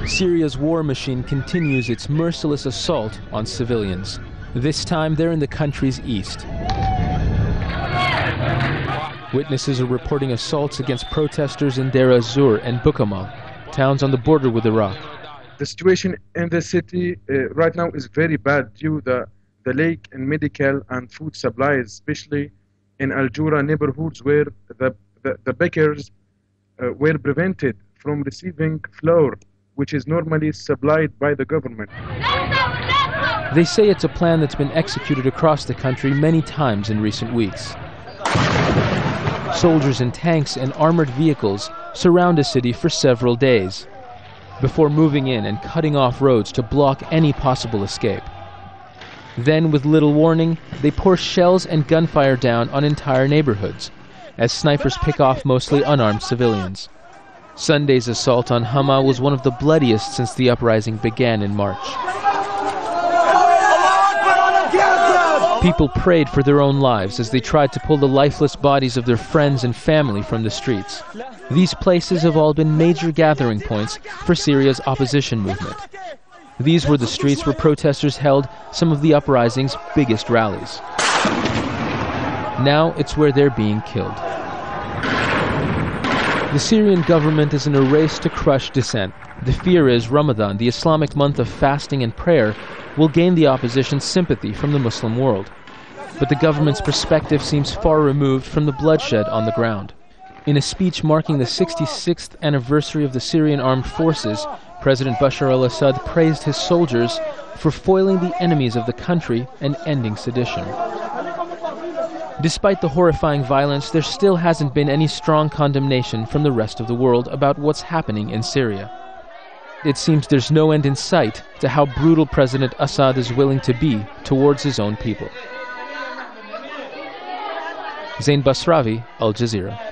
Syria's war machine continues its merciless assault on civilians. This time they're in the country's east. Witnesses are reporting assaults against protesters in Deir ez-Zor and Bukamal, towns on the border with Iraq. The situation in the city right now is very bad due to the lack in medical and food supplies, especially in Al-Jura neighborhoods where the bakers were prevented from receiving flour, which is normally supplied by the government. They say it's a plan that's been executed across the country many times in recent weeks. Soldiers in tanks and armored vehicles surround a city for several days before moving in and cutting off roads to block any possible escape. Then, with little warning, they pour shells and gunfire down on entire neighborhoods as snipers pick off mostly unarmed civilians. Sunday's assault on Hama was one of the bloodiest since the uprising began in March. People prayed for their own lives as they tried to pull the lifeless bodies of their friends and family from the streets. These places have all been major gathering points for Syria's opposition movement. These were the streets where protesters held some of the uprising's biggest rallies. Now it's where they're being killed. The Syrian government is in a race to crush dissent. The fear is Ramadan, the Islamic month of fasting and prayer, will gain the opposition's sympathy from the Muslim world. But the government's perspective seems far removed from the bloodshed on the ground. In a speech marking the 66th anniversary of the Syrian armed forces, President Bashar al-Assad praised his soldiers for foiling the enemies of the country and ending sedition. Despite the horrifying violence, there still hasn't been any strong condemnation from the rest of the world about what's happening in Syria. It seems there's no end in sight to how brutal President Assad is willing to be towards his own people. Zain Basravi, Al Jazeera.